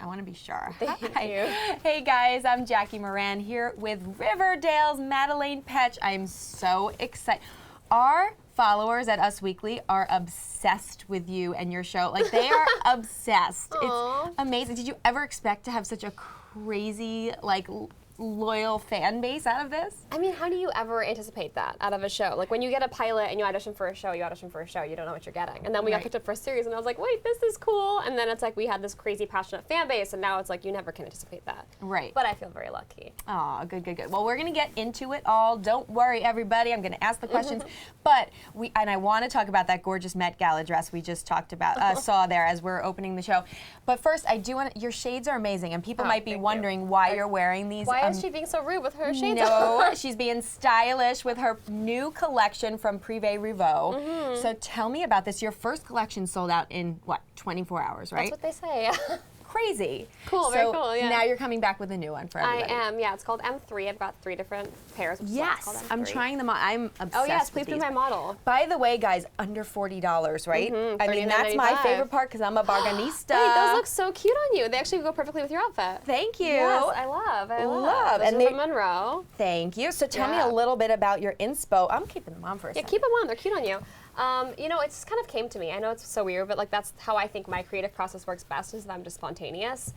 I want to be sure. Thank you. Hey guys, I'm Jackie Moran here with Riverdale's Madelaine Petsch. I'm so excited. Our followers at Us Weekly are obsessed with you and your show. Like, they are obsessed. Aww. It's amazing. Did you ever expect to have such a crazy, like, loyal fan base out of this? I mean, how do you ever anticipate that out of a show? Like, when you get a pilot and you audition for a show, you don't know what you're getting. And then we got picked up for a series, and I was like, wait, this is cool. And then it's like we had this crazy passionate fan base, and now it's like you never can anticipate that. Right. But I feel very lucky. Oh, good. Well, we're going to get into it all. Don't worry, everybody. I'm going to ask the questions. But I want to talk about that gorgeous Met Gala dress we just talked about, saw there as we're opening the show. But first, I do want your shades are amazing, and people might be wondering why you're wearing these. Why is she being so rude with her shades? No, she's being stylish with her new collection from Privé Revaux. So tell me about this. Your first collection sold out in, what, 24 hours, right? That's what they say. Crazy. Cool, very cool, yeah. Now you're coming back with a new one for everybody. I am, yeah. It's called M3. I've got 3 different pairs. Yes, I'm trying them on. I'm obsessed Oh yes, please with be these. my model. By the way, guys, under $40, right? I mean, that's my $39.95. favorite part because I'm a bargainista. Wait, those look so cute on you. They actually go perfectly with your outfit. Thank you. Yes, I love. Those And are they, from Monroe. Thank you. So tell me a little bit about your inspo. I'm keeping them on for a second. Yeah, keep them on. They're cute on you. You know, it just kind of came to me. I know it's so weird, but like that's how I think my creative process works best, is that I'm just spontaneous.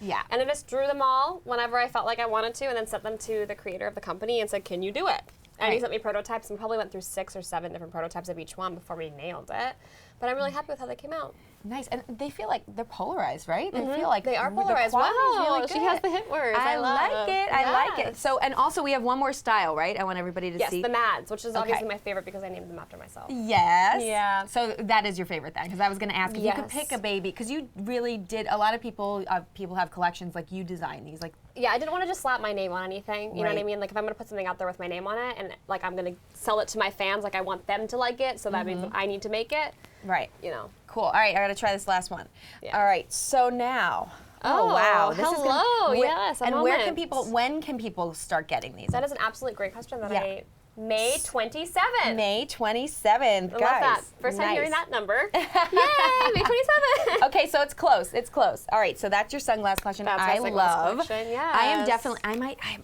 Yeah. And I just drew them all whenever I felt like I wanted to, and then sent them to the creator of the company and said, can you do it? And he sent me prototypes, and probably went through 6 or 7 different prototypes of each one before we nailed it. But I'm really happy with how they came out. Nice, and they feel like they're polarized, right? They feel like They are the polarized. quality's Wow, really good. she has the hit words. I like it. I like it. Yes. So, and also we have one more style, right? I want everybody to see. Yes, the Mads, which is obviously my favorite because I named them after myself. Yes. Yeah. So that is your favorite then, because I was going to ask if you could pick a baby, because you really did. A lot of people have collections like you design these, like. Yeah, I didn't want to just slap my name on anything. You know what I mean? Like, if I'm going to put something out there with my name on it, and like I'm going to sell it to my fans, like I want them to like it, so that means I need to make it. Right. You know. Cool. All right, I got to try this last one. Yeah. All right. So now. Oh, wow. This hello. Is yes. And where can people? When can people start getting these? That is an absolutely great question. May 27th. May 27th, I guys. love that. First time hearing that number. Yay, May 27th. Okay, so it's close. It's close. All right, so that's your sunglass collection. That's I my sunglass love. collection, yes. I am definitely.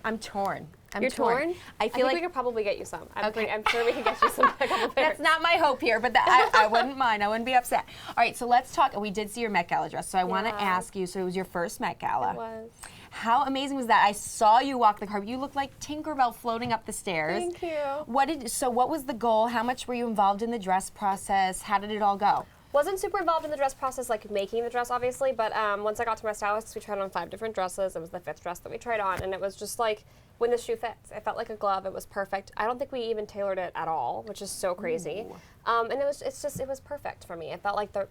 I'm torn. You're torn? I feel like we could probably get you some. I'm sure we can get you some. A couple pairs. That's not my hope here, but I wouldn't mind. I wouldn't be upset. All right, so let's talk. We did see your Met Gala dress, so I want to ask you. So it was your first Met Gala. It was. How amazing was that? I saw you walk the carpet. You looked like Tinkerbell floating up the stairs. Thank you. What was the goal? How much were you involved in the dress process? How did it all go? Wasn't super involved in the dress process, like making the dress, obviously, but once I got to my stylist, we tried on 5 different dresses. It was the 5th dress that we tried on, and it was just like, when the shoe fits, it felt like a glove. It was perfect. I don't think we even tailored it at all, which is so crazy. And it was perfect for me. It felt like the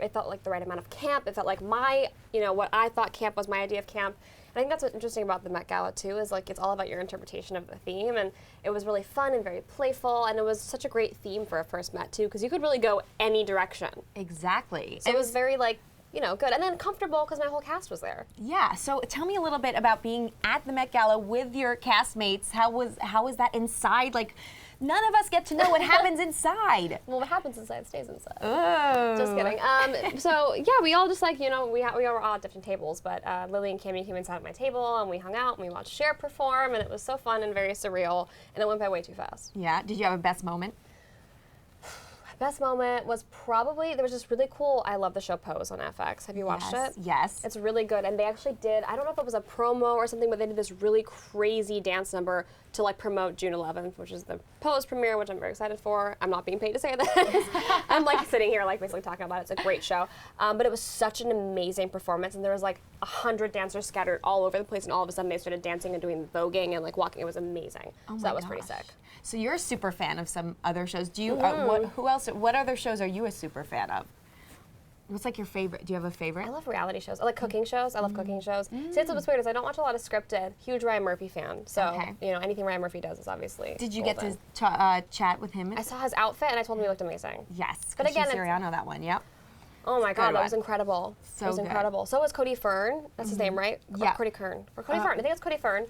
right amount of camp. It felt like what I thought camp was my idea of camp. And I think that's what's interesting about the Met Gala too, is like it's all about your interpretation of the theme, and it was really fun and very playful, and it was such a great theme for a first Met too, because you could really go any direction. Exactly. So it was very like, good, and then comfortable because my whole cast was there. Yeah. So tell me a little bit about being at the Met Gala with your castmates. How was that inside? Like, none of us get to know what happens inside. Well, what happens inside stays inside. Oh. Just kidding. So yeah, we all just like, we were all at different tables, but Lily and Cammie came inside at my table, and we hung out, and we watched Cher perform, and it was so fun and very surreal, and it went by way too fast. Yeah. Did you have a best moment? Best moment was probably, there was this really cool I Love the Show Pose on FX. Have you watched it? Yes. It's really good, and they actually did, I don't know if it was a promo or something, but they did this really crazy dance number to like promote June 11th, which is the Pose premiere, which I'm very excited for. I'm not being paid to say this. I'm like sitting here like basically talking about it. It's a great show. But it was such an amazing performance, and there was like 100 dancers scattered all over the place, and all of a sudden they started dancing and doing voguing and like walking. It was amazing. Oh so that was pretty sick. So you're a super fan of some other shows. Do you? What other shows are you a super fan of? What's like your favorite? Do you have a favorite? I love reality shows. I like cooking shows. I love cooking shows. See, that's what's weird is I don't watch a lot of scripted. Huge Ryan Murphy fan. So, anything Ryan Murphy does is obviously Did you golden. get to chat with him? I saw his outfit and I told him he looked amazing. Yes. But again, Siriano, that one. Yep. Oh my God, that was incredible. So it was incredible. So was Cody Fern. That's his name, right? Yeah. Cody Kern. Or Cody Fern. I think it's Cody Fern.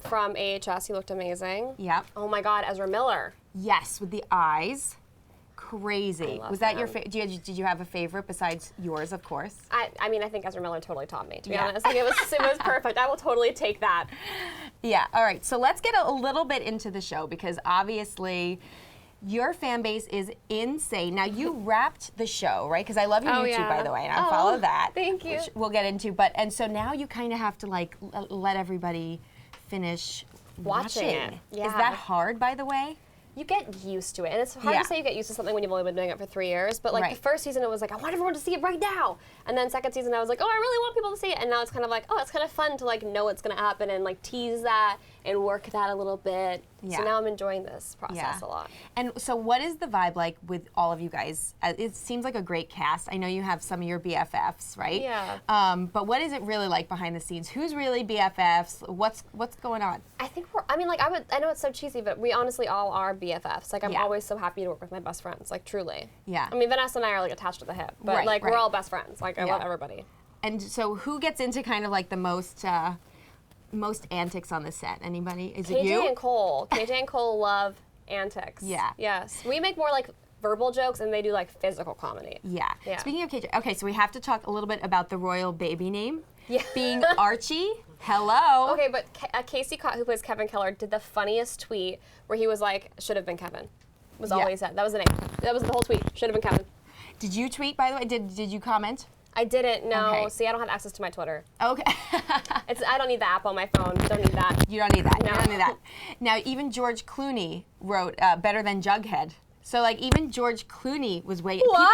From AHS. He looked amazing. Yep. Oh my God, Ezra Miller. Yes, with the eyes. crazy. love Was that your them. did you have a favorite besides yours, of course? I mean, I think Ezra Miller totally taught me, to be Yeah. honest. Like, it was perfect. I will totally take that. Yeah, all right. So let's get a little bit into the show because obviously your fan base is insane. Now you wrapped the show, right? Because I love your Oh, YouTube, yeah. by the way, and I Oh, follow that. thank you. Which we'll get into. And so now you kind of have to like let everybody finish Watching it. Is Yeah. that hard, by the way? You get used to it. And it's hard Yeah. to say you get used to something when you've only been doing it for 3 years. But like Right. the first season, it was like, I want everyone to see it right now. And then second season, I was like, oh, I really want people to see it. And now it's kind of like, oh, it's kind of fun to like know what's going to happen and like tease that and work that a little bit. Yeah. So now I'm enjoying this process a lot. And so what is the vibe like with all of you guys? It seems like a great cast. I know you have some of your BFFs, right? Yeah. But what is it really like behind the scenes? Who's really BFFs? What's going on? I think I mean, like, I know it's so cheesy, but we honestly all are BFFs. Like, I'm Yeah. always so happy to work with my best friends, like, truly. Yeah. I mean, Vanessa and I are, like, attached to the hip, but, Right, like, right. we're all best friends. Like, I Yeah. love everybody. And so who gets into kind of like the most antics on the set? Anybody? Is it KJ you? and Cole. KJ and Cole love antics. Yeah. Yes. We make more, like, verbal jokes, and they do, like, physical comedy. Yeah. Yeah. Speaking of KJ, okay, so we have to talk a little bit about the royal baby name. Yeah. Being Archie. Hello. Okay, but Casey Cott, who plays Kevin Keller, did the funniest tweet where he was like, should have been Kevin. Was all Yeah. he said. That was the name. That was the whole tweet. Should have been Kevin. Did you tweet, by the way? Did you comment? I didn't know. Okay. See, I don't have access to my Twitter. Okay. I don't need the app on my phone. Don't need that. You don't need that. You No. don't need that. Now, even George Clooney wrote better than Jughead. So, like, even George Clooney was waiting. What?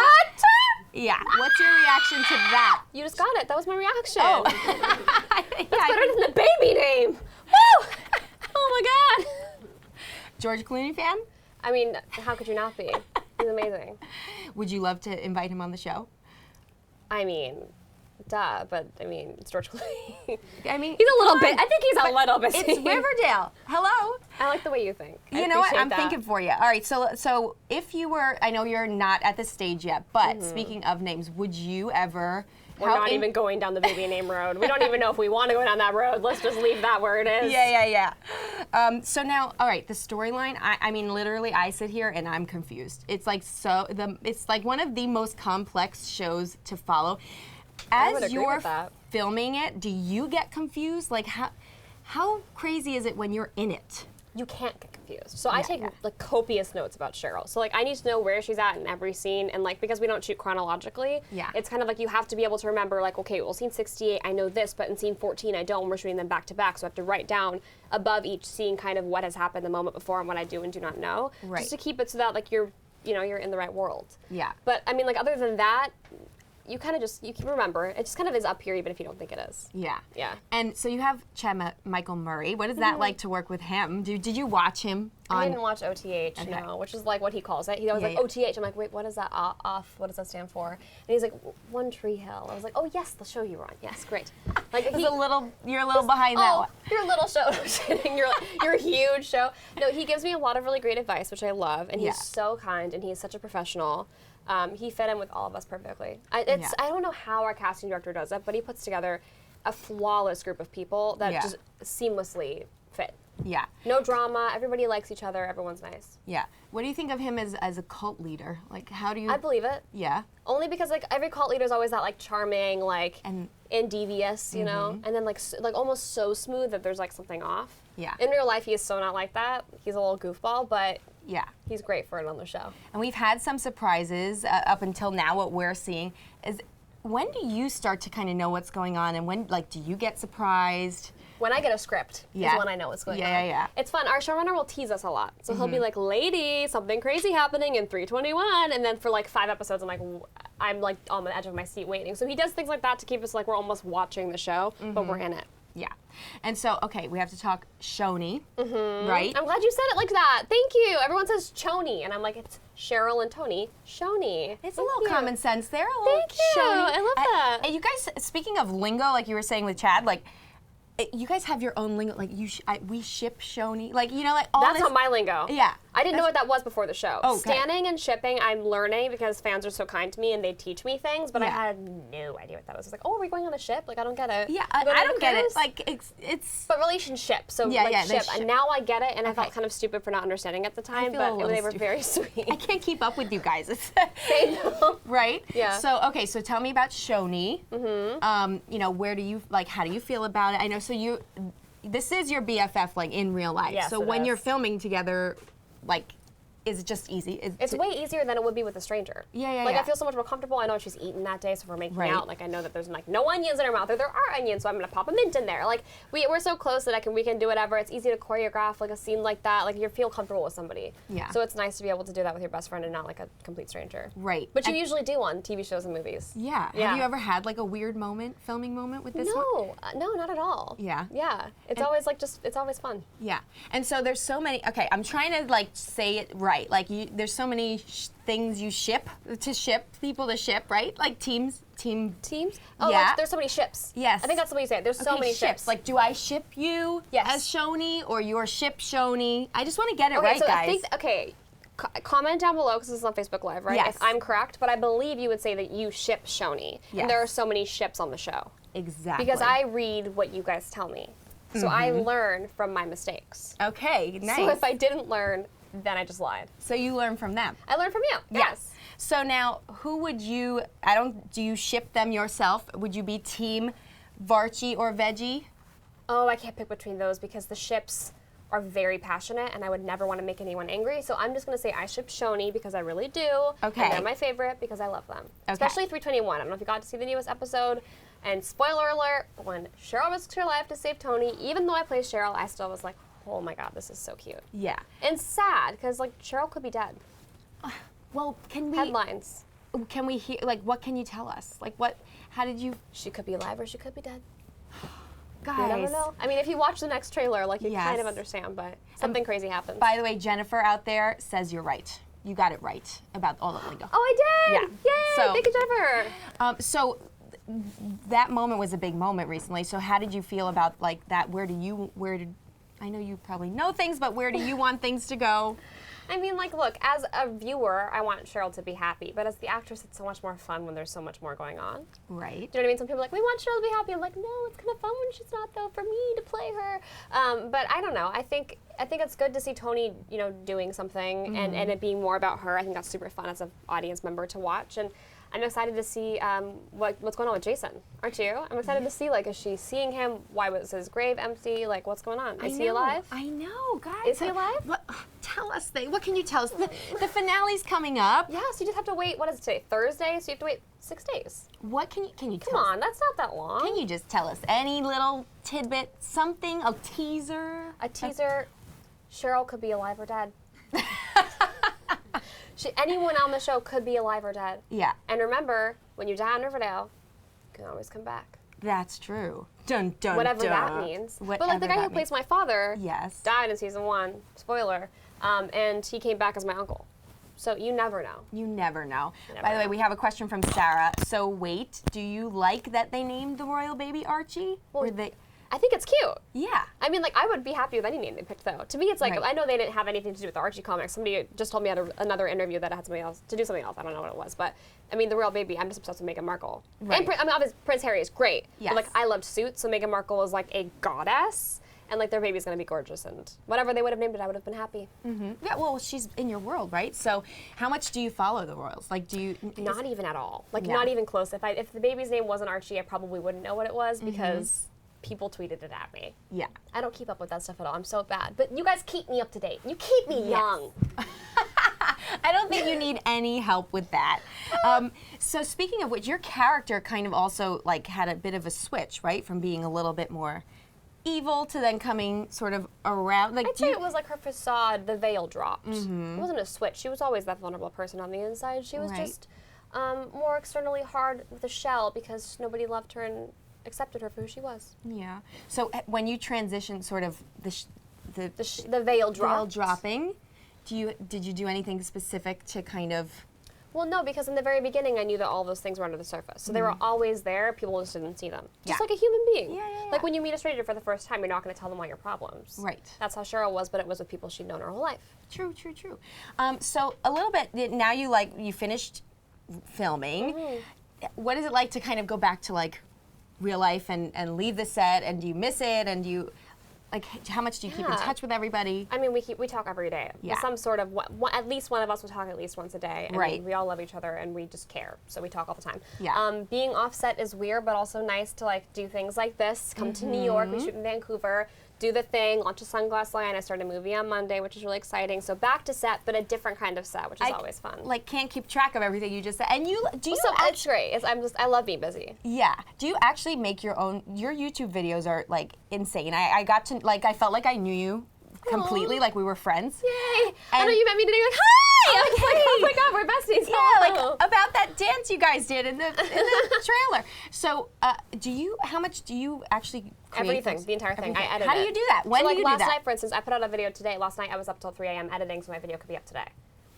Yeah. What's your reaction to that? You just got it. That was my reaction. Oh. That's better than the baby name. Woo! Oh my God. George Clooney fan? I mean, how could you not be? He's amazing. Would you love to invite him on the show? I mean, duh, but I mean, it's George Clooney. I mean, He's a little come bit. on. I think he's a little bit. It's Riverdale. Hello. I like the way you think. I You know what? appreciate I'm that. thinking for you. All right. So if you were, I know you're not at this stage yet, but speaking of names, would you ever? We're not even going down the baby name road. We don't even know if we want to go down that road. Let's just leave that where it is. Yeah. So now, all right, the storyline. I mean, literally, I sit here and I'm confused. It's like it's like one of the most complex shows to follow. I would As agree you're with that. filming it, do you get confused? Like how crazy is it when you're in it? You can't get confused. So I take yeah. like copious notes about Cheryl. So like I need to know where she's at in every scene, and like because we don't shoot chronologically, Yeah. it's kind of like you have to be able to remember like, okay, well, scene 68 I know this, but in scene 14 I don't. And we're shooting them back to back, so I have to write down above each scene kind of what has happened the moment before and what I do and do not know, Right. just to keep it so that like you're in the right world. Yeah. But I mean, like other than that, you kind of you can remember it just kind of is up here even if you don't think it is. Yeah. Yeah. And so you have Michael Murray. What is that like to work with him? Did you watch him on? I didn't watch OTH, no, which is like what he calls it. He was Yeah, like, yeah. OTH. I'm like, wait, what is that off? What does that stand for? And he's like, One Tree Hill. I was like, oh, yes, the show you were on. Yes, great. Like, You're a little behind that oh, one. your little show. No, just kidding. Your huge show. No, he gives me a lot of really great advice, which I love, and Yeah. he's so kind, and he's such a professional. He fit in with all of us perfectly. I don't know how our casting director does it, but he puts together a flawless group of people that Yeah. just seamlessly fit. Yeah. No drama. Everybody likes each other. Everyone's nice. Yeah. What do you think of him as a cult leader? Like, how do you? I believe it. Yeah. Only because like every cult leader is always that like charming, like And- devious, you know, and then like almost so smooth that there's like something off. Yeah. In real life, he is so not like that. He's a little goofball, but Yeah. he's great for it on the show. And we've had some surprises up until now. What we're seeing is, when do you start to kind of know what's going on, and when do you get surprised? When I get a script Yeah. is when I know what's going on. Yeah. It's fun. Our showrunner will tease us a lot. So he'll be like, lady, something crazy happening in 321. And then for like 5 episodes, I'm like on the edge of my seat waiting. So he does things like that to keep us like we're almost watching the show, but we're in it. Yeah. And so, okay, we have to talk Shoni, right? I'm glad you said it like that. Thank you. Everyone says Choni, and I'm like, it's Cheryl and Tony. Shoni. It's a little common sense there. A little Thank you. Shoni. I love that. And you guys, speaking of lingo, like you were saying with Chad, like, you guys have your own lingo. Like we ship Shoni. Like, like all That's this. not my lingo. Yeah. I didn't know what that was before the show. Oh, okay. Standing and shipping, I'm learning because fans are so kind to me and they teach me things, but I Yeah. had no idea what that was. I was like, oh, are we going on a ship? Like, I don't get it. Yeah, We going I on a don't get it. cruise? Like, it's But relationship, so Yeah, like yeah, the ship. ship. And now I get it, and I Okay. felt kind of stupid for not understanding at the time, feel a but little they were stupid. very sweet. I can't keep up with you guys. It's They know. right? Yeah. So okay, so tell me about Shoni. You know, where do you like? How do you feel about it? I know. So this is your BFF, like in real life. Yes, so it when is. you're filming together, like, is it just easy? It's way easier than it would be with a stranger. Yeah, yeah, Like, yeah. I feel so much more comfortable. I know what she's eating that day, so if we're making Right. out, like, I know that there's, like, no onions in her mouth, or there are onions, so I'm gonna pop a mint in there. Like, we're so close that we can do whatever. It's easy to choreograph, like, a scene like that. Like, you feel comfortable with somebody. Yeah. So it's nice to be able to do that with your best friend and not, like, a complete stranger. Right. But you And- usually do on TV shows and movies. Yeah. Yeah. Have you ever had like a weird filming moment with this one? No, not at all. Yeah. Yeah. It's always, like, it's always fun. Yeah. And so there's so many. Okay, I'm trying to like say it right. Like there's so many things you ship, people to ship, right? Like teams. Teams? Oh, Yeah. like, there's so many ships. Yes. I think that's what you say. There's so Okay, many ships. Like, do I ship you Yes. as Shoni or your ship Shoni? I just want to get it Okay, right, so guys. I think comment down below because this is on Facebook Live, right? Yes. If I'm correct, but I believe you would say that you ship Shoni, Yes. and there are so many ships on the show Exactly. because I read what you guys tell me, so I learn from my mistakes. Okay, nice. So if I didn't learn, then I just lied. So you learn from them. I learned from you. Yes. So now, who would you? Do you ship them yourself? Would you be team Varchi or Veggie? Oh, I can't pick between those because the ships are very passionate, and I would never want to make anyone angry. So I'm just going to say I ship Shoni because I really do. Okay. And they're my favorite because I love them. Okay. Especially 321. I don't know if you got to see the newest episode. And spoiler alert, when Cheryl risks her life to save Tony, even though I play Cheryl, I still was like, oh my God, this is so cute. Yeah. And sad because like Cheryl could be dead. Well, can we? Headlines. Can we hear? Like, what can you tell us? Like, what? How did you? She could be alive or she could be dead. Guys. You never know. I mean, if you watch the next trailer, like you kind Yes. of understand, but something crazy happens. By the way, Jennifer out there says you're right. You got it right about all the lingo. Oh, I did! Yeah. Yay! So- Thank you, Jennifer. So that moment was a big moment recently. So how did you feel about like that? Where did? I know you probably know things, but where do you want things to go? I mean, like, look, as a viewer, I want Cheryl to be happy, but as the actress, it's so much more fun when there's so much more going on. Right. Do you know what I mean? Some people are like, we want Cheryl to be happy. I'm like, no, it's kind of fun when she's not, though, for me to play her. But I don't know. I think it's good to see Tony, you know, doing something and it being more about her. I think that's super fun as an audience member to watch. And I'm excited to see what's going on with Jason. Aren't you? I'm excited to see, like, is she seeing him? Why was his grave empty? Like, what's going on? Is he alive? I know, guys. Is he alive? Tell us things. What can you tell us? The finale's coming up. Yeah, so you just have to wait, what is it today? Thursday? So you have to wait 6 days. What can you Come tell us? on, that's not that long. Can you just tell us any little tidbit, something, a teaser? A teaser, Cheryl could be alive or dead. Anyone on the show could be alive or dead. Yeah, And remember, when you die on Riverdale, you can always come back. that's true. Dun dun Whatever dun. that means. But like the Whatever guy who that plays means. my father Yes. died in season 1, spoiler, and he came back as my uncle. So you never know. You never know. never By the way, know. we have a question from Sarah. So wait, do you like that they named the royal baby Archie? Or they? I think it's cute. Yeah. I mean, like, I would be happy with any name they picked, though. To me, it's like, Right. I know they didn't have anything to do with the Archie comics. Somebody just told me at another interview that it had something else to do something else. I don't know what it was, but I mean, the royal baby. I'm just obsessed with Meghan Markle. Right. And I mean, obviously, Prince Harry is great. Yes. But, like, I loved Suits, so Meghan Markle is like a goddess, and like their baby's gonna be gorgeous, and whatever they would have named it, I would have been happy. Yeah, well, she's in your world, right? So how much do you follow the royals? Like, do you? Not even at all. Like, No. not even close. If the baby's name wasn't Archie, I probably wouldn't know what it was because people tweeted it at me. Yeah. I don't keep up with that stuff at all. I'm so bad. But you guys keep me up to date. You keep me young. I don't think you need any help with that. So speaking of which, your character kind of also like had a bit of a switch, right? From being a little bit more evil to then coming sort of around. Like, I'd say it was like her facade, the veil dropped. It wasn't a switch. She was always that vulnerable person on the inside. She was Right. just more externally hard with a shell because nobody loved her and accepted her for who she was. Yeah. So when you transition, sort of the The veil dropped. veil dropping, did you do anything specific to kind of? Well, no, because in the very beginning, I knew that all those things were under the surface. So they were always there. People just didn't see them. Just like a human being. Like when you meet a stranger for the first time, you're not going to tell them all your problems. Right. That's how Cheryl was, but it was with people she'd known her whole life. True. So a little bit, now you finished filming. What is it like to kind of go back to like real life and leave the set, and do you miss it, and do you, like, how much do you keep in touch with everybody? I mean, we talk every day. Yeah. Some sort of, at least one of us will talk at least once a day. I mean, we all love each other and we just care, so we talk all the time. Yeah. Being offset is weird, but also nice to like do things like this. Come to New York, we shoot in Vancouver, do the thing, launch a sunglass line. I started a movie on Monday, which is really exciting. So back to set, but a different kind of set, which is always fun. Like, can't keep track of everything you just said. And it's great. I love being busy. Yeah. Do you actually make your YouTube videos are like insane. I got to, like, I felt like I knew you completely, like we were friends. Yay. I know you met me today, like, hi! I was like, oh my God, we're besties. Yeah, like about that dance you guys did in the trailer. So, how much do you actually create? Everything, the entire thing. Everything. I edit it. How do you do that? When do you do that? Last night, for instance, I put out a video today. Last night I was up till 3 a.m. editing, so my video could be up today.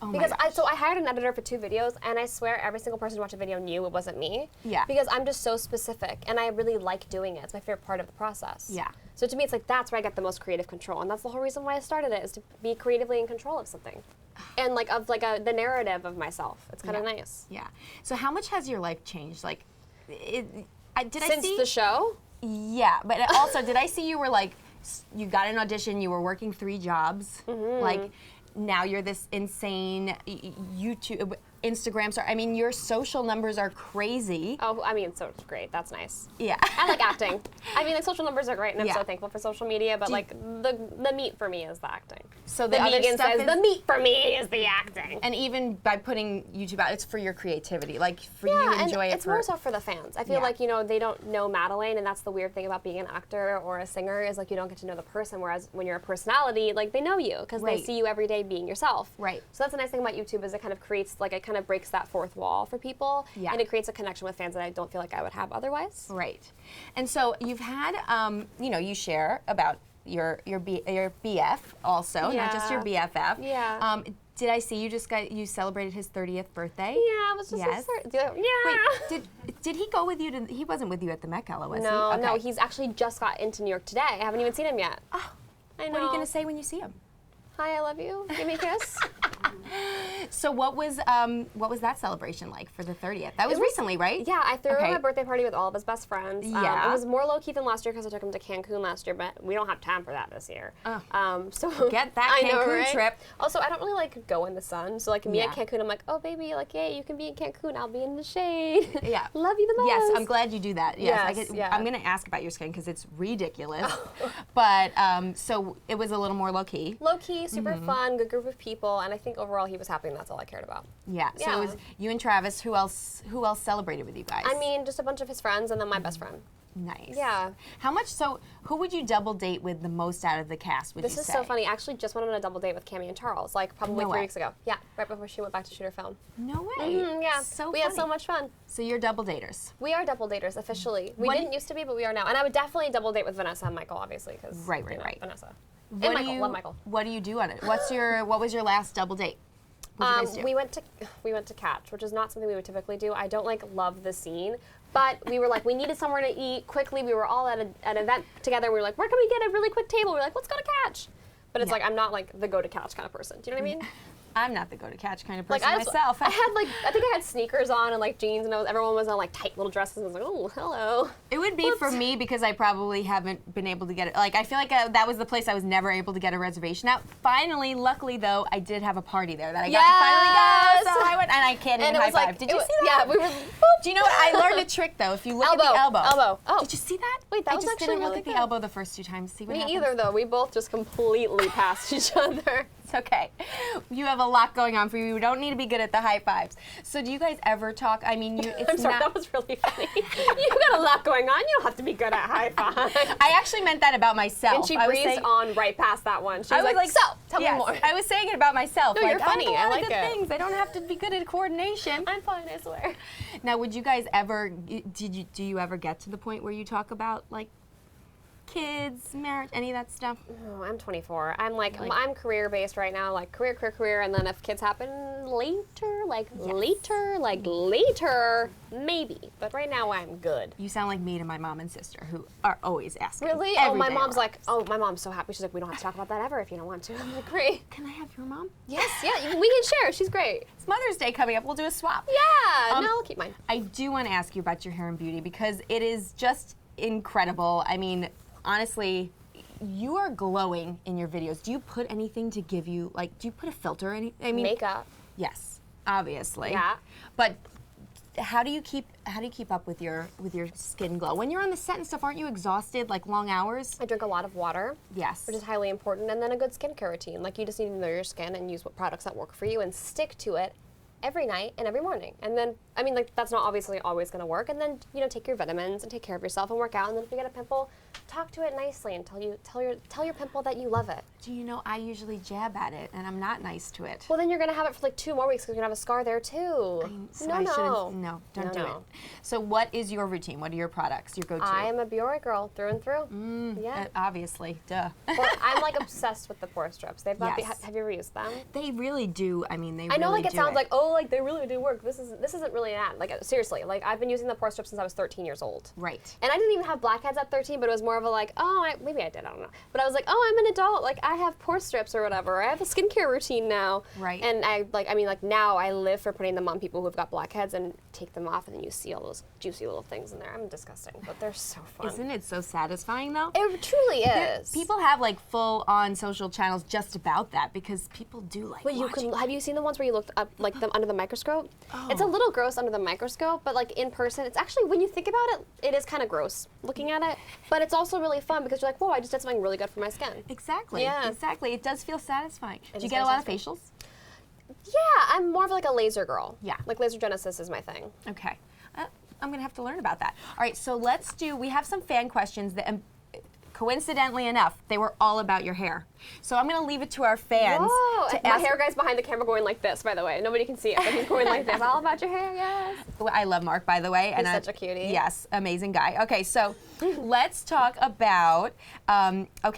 Oh because my gosh. I hired an editor for 2 videos, and I swear every single person who watched a video knew it wasn't me. Yeah. Because I'm just so specific, and I really like doing it. It's my favorite part of the process. Yeah. So to me, it's like that's where I get the most creative control, and that's the whole reason why I started it, is to be creatively in control of something, and like of like the narrative of myself. It's kind of nice. Yeah. So how much has your life changed? Like, Since the show? Yeah, but also, did I see you were like, you got an audition, you were working 3 jobs, like, now you're this insane YouTube, Instagram star. I mean, your social numbers are crazy. Oh, I mean, so it's great. That's nice. Yeah. I like acting. I mean, like, social numbers are great, and I'm so thankful for social media, but like, the meat for me is the acting. So the other vegan stuff says the meat for me is the acting. And even by putting YouTube out, it's for your creativity, like for you to enjoy it. It's more so for the fans. I feel like, you know, they don't know Madelaine, and that's the weird thing about being an actor or a singer, is like you don't get to know the person, whereas when you're a personality, like they know you because they see you every day being yourself. Right. So that's the nice thing about YouTube, is it kind of creates, like, it kind of breaks that fourth wall for people, and it creates a connection with fans that I don't feel like I would have otherwise. Right. And so you've had, you know, you share about your BF also, not just your BFF. Yeah. Did I see you celebrated his 30th birthday? Yeah, it was just his Wait, did he go with you he wasn't with you at the Met Gala, was he? No, Okay. no, he's actually just got into New York today. I haven't even seen him yet. Oh, I know. what are you going to say when you see him? Hi, I love you. Give me a kiss. So what was that celebration like for the 30th? That was recently, right? Yeah, I threw him a birthday party with all of his best friends. Yeah. It was more low-key than last year because I took him to Cancun last year, but we don't have time for that this year. So get that Cancun trip. Also, I don't really like go in the sun. So like me at Cancun, I'm like, oh baby, like, yeah, you can be in Cancun, I'll be in the shade. Yeah. Love you the most. Yes, I'm glad you do that. Yes, I'm going to ask about your skin because it's ridiculous. But so it was a little more low-key. Low-key, super fun, good group of people, and I think overall he was happy, and that's all I cared about. Yeah. So it was you and Travis. Who else celebrated with you guys? I mean, just a bunch of his friends and then my best friend. Nice. Yeah. How much? So who would you double date with the most out of the cast? Would you say? This is so funny. I actually just went on a double date with Cammie and Charles, like probably 3 weeks ago. Yeah, right before she went back to shoot her film. No way. Yeah. So we had so much fun. So you're double daters. We are double daters officially. We didn't used to be, but we are now. And I would definitely double date with Vanessa and Michael, obviously, because right. Vanessa. And Michael. Love Michael. What do you do on it? What was your last double date? What did you guys do? We went to Catch, which is not something we would typically do. I don't like love the scene, but we were like, we needed somewhere to eat quickly. We were all at an event together. We were like, where can we get a really quick table? We were like, let's go to Catch. But it's like, I'm not like the go to Catch kind of person. Do you know what I mean? I'm not the go to Catch kind of person like, myself. I think I had sneakers on and like jeans, and everyone was on like tight little dresses. And I was like, oh, hello. It would be for me because I probably haven't been able to get it. Like, I feel like that was the place I was never able to get a reservation at. Finally, luckily though, I did have a party there that I got to finally go. So I went, and I can't even high five. Did you see that? Yeah, we were. Do you know what? I learned a trick though. If you look at the elbow. Elbow. Oh. Did you see that? Wait, that I was just actually didn't look really at the good. elbow the first 2 times. See what Me happens? either though. We both just completely passed each other. It's okay. You have a lot going on for you. You don't need to be good at the high fives. So do you guys ever talk? I mean, I'm sorry, that was really funny. You got a lot going on. You don't have to be good at high fives. I actually meant that about myself. And she breezed on right past that one. She was like, so, tell me more. I was saying it about myself. No, you're funny. I like good things. I don't have to be good at coordination. I'm fine, I swear. Now, would you guys ever, do you ever get to the point where you talk about, like, kids, marriage, any of that stuff? Oh, I'm 24. I'm like Really? I'm career based right now, like career, and then if kids happen later, later, maybe. But right now I'm good. You sound like me to my mom and sister, who are always asking. Really? every Oh, my day mom's around. like, oh, my mom's so happy. She's like, we don't have to talk about that ever if you don't want to. I'm like, great. Can I have your mom? Yes, yeah, we can share. She's great. It's Mother's Day coming up. We'll do a swap. Yeah, no, I'll keep mine. I do want to ask you about your hair and beauty because it is just incredible. I mean, honestly, you are glowing in your videos. Do you put anything to give you, like, do you put a filter or anything? I mean, Makeup. yes, obviously. Yeah. But how do you keep up with your skin glow? When you're on the set and stuff, aren't you exhausted, like long hours? I drink a lot of water. Yes. Which is highly important, and then a good skincare routine. Like, you just need to know your skin and use what products that work for you and stick to it every night and every morning. And then, I mean, like, that's not obviously always going to work. And then, you know, take your vitamins and take care of yourself and work out. And then if you get a pimple, talk to it nicely and tell your pimple that you love it. Do you know I usually jab at it and I'm not nice to it? Well, then you're going to have it for like 2 more weeks because you're going to have a scar there too. So I shouldn't- no, don't do it. No. So what is your routine? What are your products, your go-to? I am a Biore girl through and through. Yeah. Obviously, duh. Well, I'm like obsessed with the pore strips. They've got Yes. have you ever used them? They really do. I mean, they I know, really like, it do sounds like, oh, like, they really do work. This isn't really that. Like, seriously, like, I've been using the pore strips since I was 13 years old. Right. And I didn't even have blackheads at 13, but it was more of a like, oh, maybe I did, I don't know. But I was like, oh, I'm an adult. Like, I have pore strips or whatever. I have a skincare routine now. Right. And now I live for putting them on people who've got blackheads and take them off, and then you see all those juicy little things in there. I'm disgusting, but they're so fun. Isn't it so satisfying, though? It truly is. People have, like, full-on social channels just about that because people do like But watching. have you seen the ones where you looked up like them under the microscope? It's a little gross under the microscope, but like in person, it's actually, when you think about it, it is kind of gross looking at it. But it's also really fun because you're like, whoa, I just did something really good for my skin. Exactly. Yeah. Exactly. It does feel satisfying. Do you is get a very lot of facials? Yeah, I'm more of like a laser girl. Yeah. Like laser genesis is my thing. Okay. I'm going to have to learn about that. All right, so we have some fan questions that, coincidentally enough, they were all about your hair. So I'm going to leave it to our fans Whoa, to my ask. hair guy's behind the camera going like this, by the way. Nobody can see it, but he's going like this. All about your hair, yes. I love Mark, by the way. He's such a cutie. Yes, amazing guy. Okay, so let's talk about,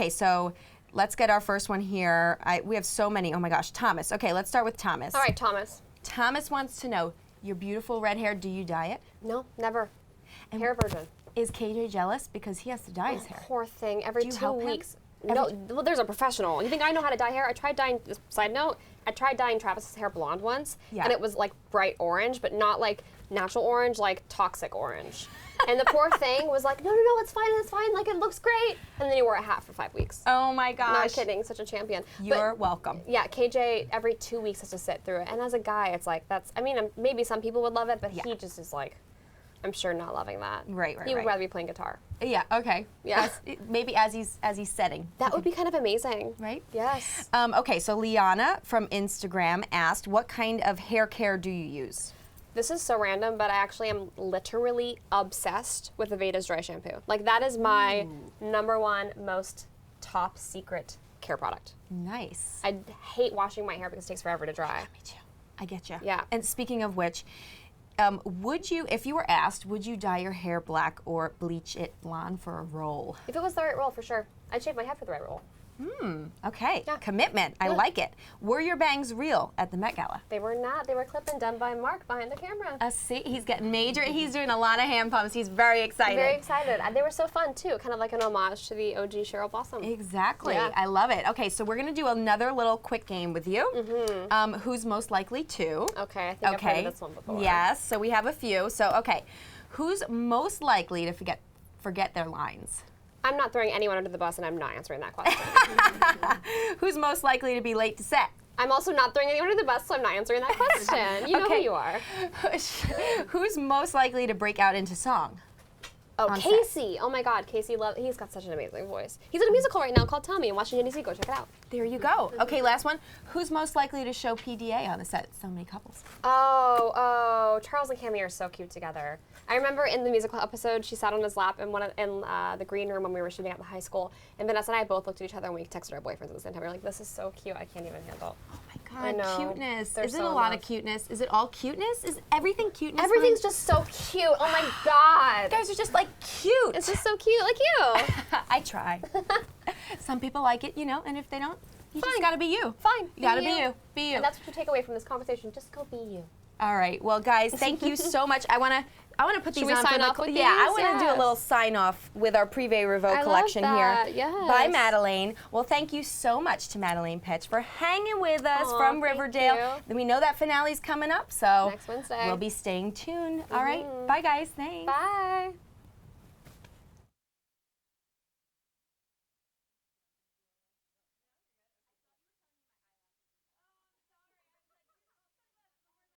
so let's get our first one here. We have so many. Oh my gosh, Thomas. Okay, let's start with Thomas. All right, Thomas. Thomas wants to know, your beautiful red hair, do you dye it? No, never. Hair virgin. Is KJ jealous because he has to dye his hair? Poor thing. Every Do you 2 help him? weeks. No, well, there's a professional. You think I know how to dye hair? I tried dyeing, side note, I tried dyeing Travis's hair blonde once, Yeah. and it was like bright orange, but not like natural orange, like toxic orange. And the poor thing was like, no, it's fine, like it looks great. And then he wore a hat for 5 weeks. Oh my gosh. Not kidding, such a champion. You're welcome. Yeah, KJ every 2 weeks has to sit through it. And as a guy, it's like, maybe some people would love it, but Yeah. he just is like, I'm sure not loving that. Right. He would rather be playing guitar. Yeah, okay. Yeah. Maybe as he's setting. That would be kind of amazing. Right? Yes. Okay, so Liana from Instagram asked, what kind of hair care do you use? This is so random, but I actually am literally obsessed with Aveda's dry shampoo. Like, that is my #1 most top secret care product. Nice. I hate washing my hair because it takes forever to dry. Me too. I get you. Yeah. And speaking of which, would you, if you were asked, would you dye your hair black or bleach it blonde for a role? If it was the right role, for sure. I'd shave my head for the right role. Okay. Yeah. Commitment. I like it. Were your bangs real at the Met Gala? They were not. They were clipped and done by Mark behind the camera. See, he's getting major. He's doing a lot of hand pumps. He's very excited. Very excited. They were so fun, too. Kind of like an homage to the OG Cheryl Blossom. Exactly. Yeah. I love it. Okay, so we're going to do another little quick game with you. Who's most likely to? Okay, I think I've heard of this one before. Yes, so we have a few. So, okay, who's most likely to forget their lines? I'm not throwing anyone under the bus, and I'm not answering that question. Who's most likely to be late to set? I'm also not throwing anyone under the bus, so I'm not answering that question. You know who Okay. you are. Who's most likely to break out into song? Oh, on set. Casey. Oh my God, Casey. He's got such an amazing voice. He's in a musical right now called Tell Me in Washington, D.C. Go check it out. There you go. Okay, last one. Who's most likely to show PDA on the set? So many couples. Oh, Charles and Cammy are so cute together. I remember in the musical episode, she sat on his lap in the green room when we were shooting at the high school, and Vanessa and I both looked at each other and we texted our boyfriends at the same time. We were like, this is so cute, I can't even handle. Oh my God, I know. cuteness. They're Is it so a lot of enough. cuteness? Is it all cuteness? Is everything cuteness? Everything's Mom? just so cute. Oh my God. You guys are just like cute. It's just so cute, like you. I try. Some people like it, you know, and if they don't, you just gotta be you. Fine. You gotta be you. Be you. And that's what you take away from this conversation. Just go be you. All right. Well, guys, thank you so much. I wanna put these Should we on sign for off with yeah. I these? wanna do a Yes. little sign off with our Privé Revaux I collection love that. here Yes. by Madelaine. Well, thank you so much to Madelaine Petsch for hanging with us Aw, from thank Riverdale. you. And we know that finale's coming up, so Next Wednesday. we'll be staying tuned. All right. Bye, guys. Thanks. Bye.